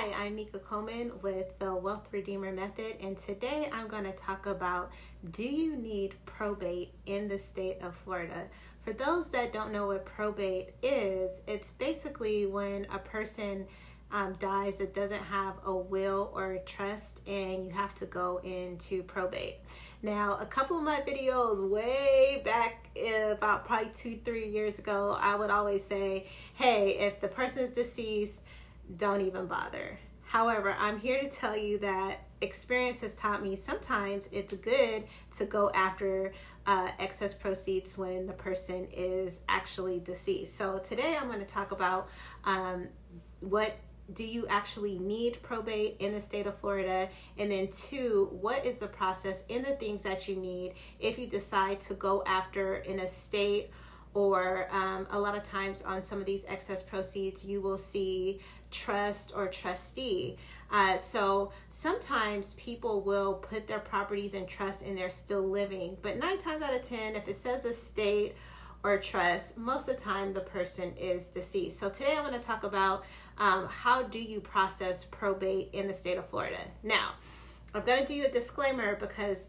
Hi, I'm 𝐬𝐮𝐬𝐫𝐞 with the Wealth Redeemer Method, and today I'm going to talk about, do you need probate in the state of Florida? For those that don't know what probate is, it's basically when a person dies that doesn't have a will or a trust, and you have to go into probate. Now, a couple of my videos way back about probably 2-3 years ago, I would always say, hey, if the person is deceased, don't even bother. However, I'm here to tell you that experience has taught me sometimes it's good to go after excess proceeds when the person is actually deceased. So today I'm going to talk about what do you actually need probate in the state of Florida, and then 2, what is the process in the things that you need if you decide to go after an estate, or a lot of times on some of these excess proceeds you will see trust or trustee. So sometimes people will put their properties in trust and they're still living, but 9 times out of 10, if it says estate or trust, most of the time the person is deceased. So today I'm going to talk about how do you process probate in the state of Florida. Now, I'm going to do a disclaimer because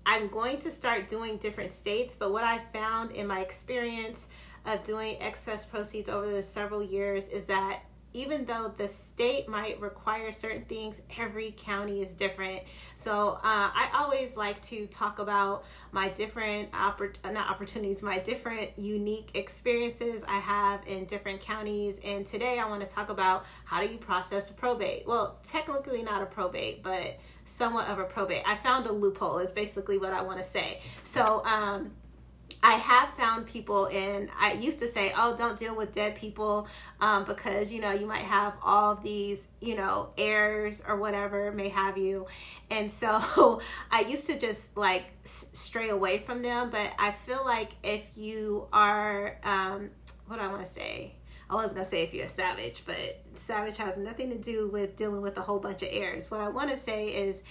I'm going to start doing different states, but what I found in my experience of doing excess proceeds over the several years is that even though the state might require certain things, every county is different. So I always like to talk about my different my different unique experiences I have in different counties. And today I want to talk about how do you process a probate. Well, technically not a probate, but somewhat of a probate. I found a loophole is basically what I want to say. So I have found people, and I used to say, oh, don't deal with dead people because, you might have all these, heirs or whatever may have you. And so I used to just stray away from them. But I feel like if you are, what do I want to say? I was going to say if you're a savage, but savage has nothing to do with dealing with a whole bunch of heirs. What I want to say is,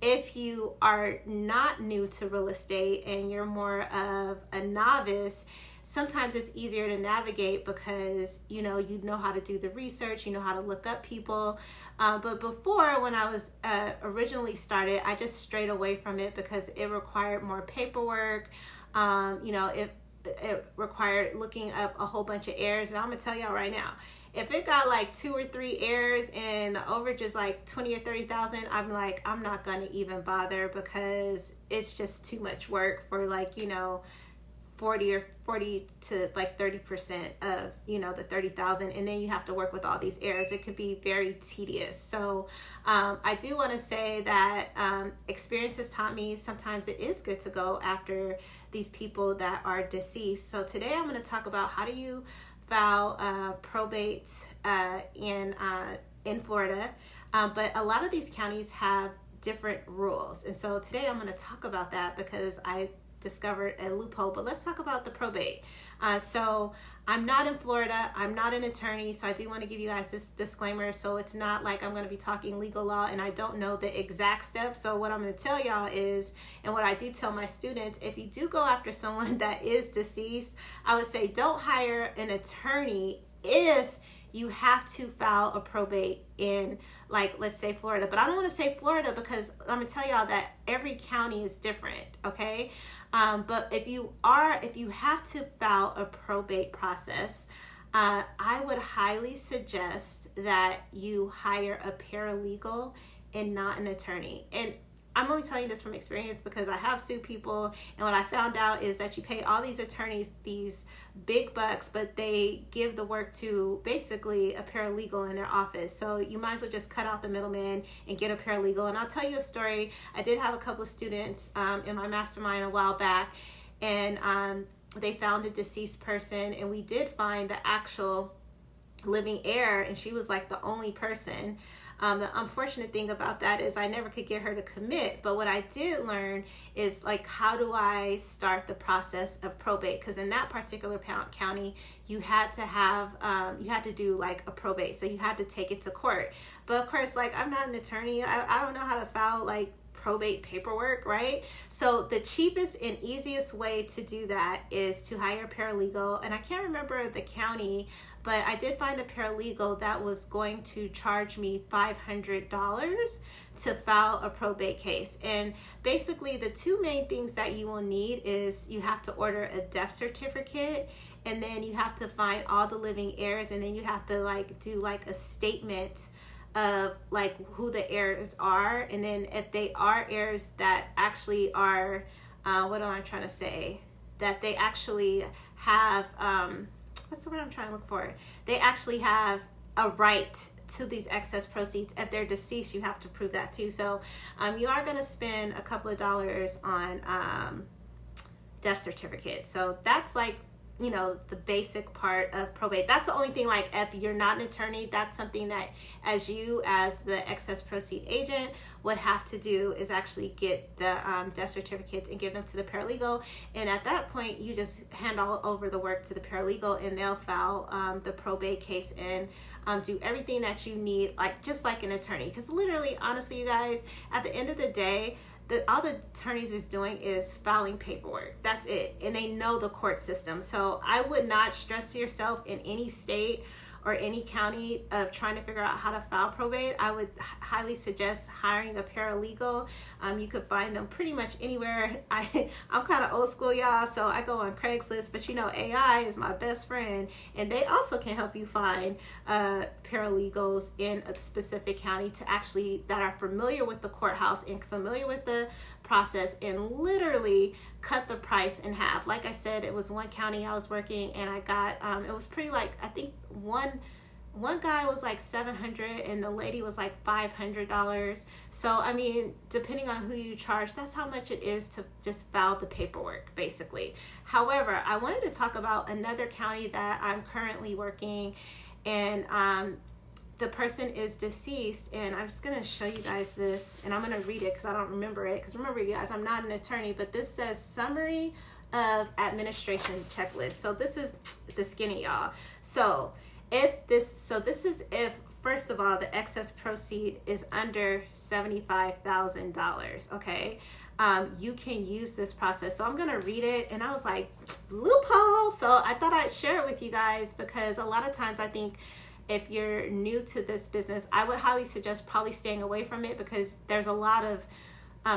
if you are not new to real estate and you're more of a novice, sometimes it's easier to navigate because you know how to do the research, you know how to look up people. But before, when I was originally started, I just strayed away from it because it required more paperwork. It required looking up a whole bunch of heirs, and I'm gonna tell y'all right now, if it got 2 or 3 heirs and the overage is 20 or 30,000, I'm not gonna even bother because it's just too much work for 40 to 30% of the 30,000, and then you have to work with all these heirs. It could be very tedious. So I do want to say that experience has taught me sometimes it is good to go after these people that are deceased. So today I'm going to talk about how do you file probate in Florida, but a lot of these counties have different rules, and so today I'm going to talk about that because I discovered a loophole. But let's talk about the probate. So I'm not in Florida, I'm not an attorney, so I do want to give you guys this disclaimer. So it's not like I'm going to be talking legal law and I don't know the exact steps. So what I'm going to tell y'all is, and what I do tell my students, if you do go after someone that is deceased, I would say don't hire an attorney if you have to file a probate in, let's say Florida. But I don't want to say Florida because I'm gonna tell y'all that every county is different, okay? But if you have to file a probate process, I would highly suggest that you hire a paralegal and not an attorney. And I'm only telling you this from experience because I have sued people, and what I found out is that you pay all these attorneys these big bucks, but they give the work to basically a paralegal in their office. So you might as well just cut out the middleman and get a paralegal. And I'll tell you a story. I did have a couple of students in my mastermind a while back, and they found a deceased person, and we did find the actual living heir, and she was the only person. The unfortunate thing about that is I never could get her to commit, but what I did learn is how do I start the process of probate, because in that particular county you had to have you had to do a probate, so you had to take it to court. But of course, I'm not an attorney, I don't know how to file probate paperwork, right? So the cheapest and easiest way to do that is to hire a paralegal, and I can't remember the county, but I did find a paralegal that was going to charge me $500 to file a probate case. And basically the two main things that you will need is you have to order a death certificate, and then you have to find all the living heirs, and then you have to like do like a statement of like who the heirs are, and then if they are heirs that actually are what am I trying to say, that they actually have what's the word I'm trying to look for, they actually have a right to these excess proceeds. If they're deceased, you have to prove that too. So you are going to spend a couple of dollars on death certificate. So that's like, you know, the basic part of probate. That's the only thing, like if you're not an attorney, that's something that as the excess proceed agent would have to do, is actually get the death certificates and give them to the paralegal. And at that point, you just hand all over the work to the paralegal, and they'll file the probate case and do everything that you need, like just like an attorney. Because literally, honestly, you guys, at the end of the day, all the attorneys is doing is filing paperwork. That's it. And they know the court system. So I would not stress yourself in any state or any county of trying to figure out how to file probate. I would highly suggest hiring a paralegal. You could find them pretty much anywhere. I'm kind of old school, y'all, so I go on Craigslist, but you know, AI is my best friend, and they also can help you find paralegals in a specific county that are familiar with the courthouse and familiar with the process, and literally cut the price in half. Like I said, it was one county I was working, and I got it was pretty, like, I think one guy was like $700 and the lady was like $500. So I mean, depending on who you charge, that's how much it is to just file the paperwork, basically. However, I wanted to talk about another county that I'm currently working, and the person is deceased, and I'm just going to show you guys this, and I'm going to read it because I don't remember it. Because remember, you guys, I'm not an attorney, but this says summary of administration checklist. So this is the skinny, y'all. So this is if, first of all, the excess proceed is under $75,000, okay? You can use this process. So I'm going to read it, and I was like, loophole. So I thought I'd share it with you guys, because a lot of times I think if you're new to this business, I would highly suggest probably staying away from it, because there's a lot of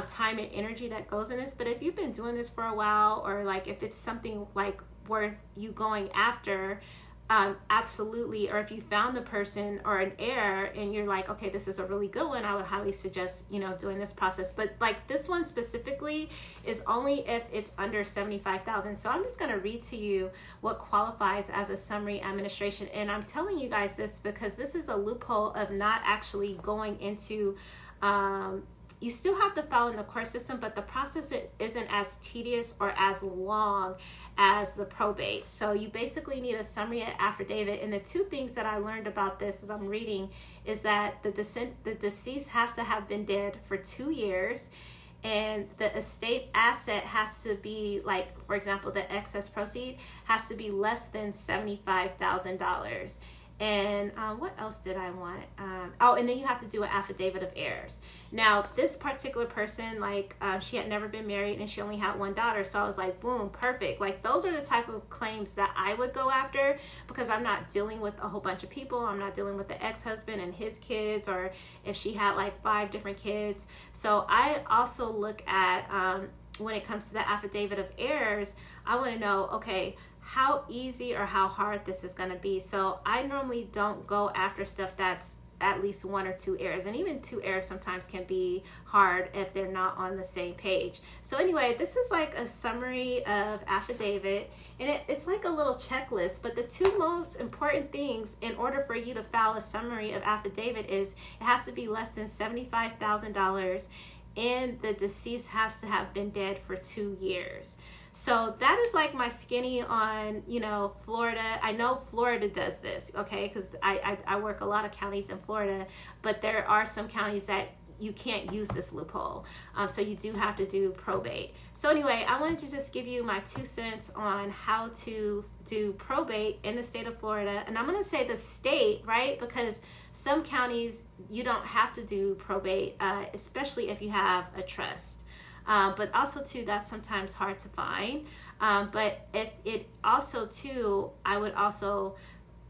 time and energy that goes in this. But if you've been doing this for a while, or like if it's something like worth you going after, absolutely. Or if you found the person or an heir and you're like, okay, this is a really good one, I would highly suggest, you know, doing this process. But like this one specifically is only if it's under $75,000. So I'm just going to read to you what qualifies as a summary administration. And I'm telling you guys this because this is a loophole of not actually going into, you still have to file in the court system, but the process isn't as tedious or as long as the probate. So you basically need a summary affidavit. And the two things that I learned about this as I'm reading is that the deceased has to have been dead for 2 years, and the estate asset has to be, like, for example, the excess proceed has to be less than $75,000. And what else did I want? And then you have to do an affidavit of heirs. Now, this particular person, like, she had never been married and she only had one daughter. So I was like, boom, perfect. Like, those are the type of claims that I would go after, because I'm not dealing with a whole bunch of people. I'm not dealing with the ex-husband and his kids, or if she had like 5 different kids. So I also look at, when it comes to the affidavit of heirs, I want to know, okay, how easy or how hard this is going to be. So I normally don't go after stuff that's at least 1 or 2 heirs, and even 2 heirs sometimes can be hard if they're not on the same page. So anyway, this is like a summary of affidavit, and it's like a little checklist, but the two most important things in order for you to file a summary of affidavit is it has to be less than $75,000, and the deceased has to have been dead for 2 years. So that is like my skinny on, you know, Florida. I know Florida does this, okay, because I work a lot of counties in Florida, but there are some counties that you can't use this loophole. So you do have to do probate. So anyway, I wanted to just give you my 2 cents on how to do probate in the state of Florida. And I'm going to say the state, right? Because some counties you don't have to do probate, especially if you have a trust. But also too, that's sometimes hard to find. But if it also too, I would also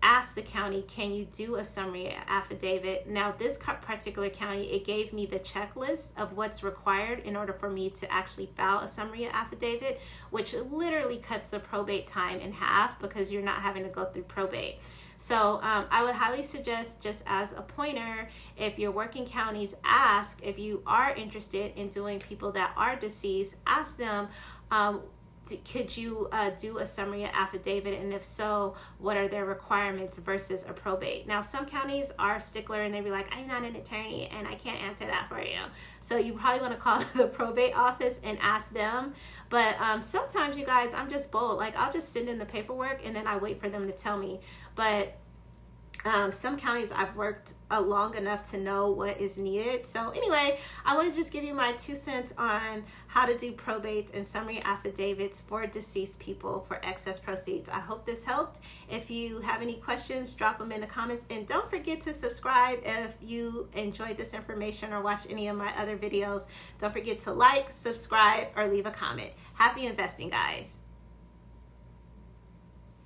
ask the county, can you do a summary affidavit? Now, this particular county, it gave me the checklist of what's required in order for me to actually file a summary affidavit, which literally cuts the probate time in half because you're not having to go through probate. So I would highly suggest, just as a pointer, if your working counties ask, if you are interested in doing people that are deceased, ask them, could you do a summary affidavit, and if so, what are their requirements versus a probate? Now, some counties are stickler and they be like, I'm not an attorney and I can't answer that for you. So you probably want to call the probate office and ask them. But sometimes, you guys, I'm just bold. Like, I'll just send in the paperwork and then I wait for them to tell me. But some counties I've worked long enough to know what is needed. So anyway, I want to just give you my 2 cents on how to do probates and summary affidavits for deceased people for excess proceeds. I hope this helped. If you have any questions, drop them in the comments, and don't forget to subscribe if you enjoyed this information or watch any of my other videos. Don't forget to like, subscribe, or leave a comment. Happy investing, guys.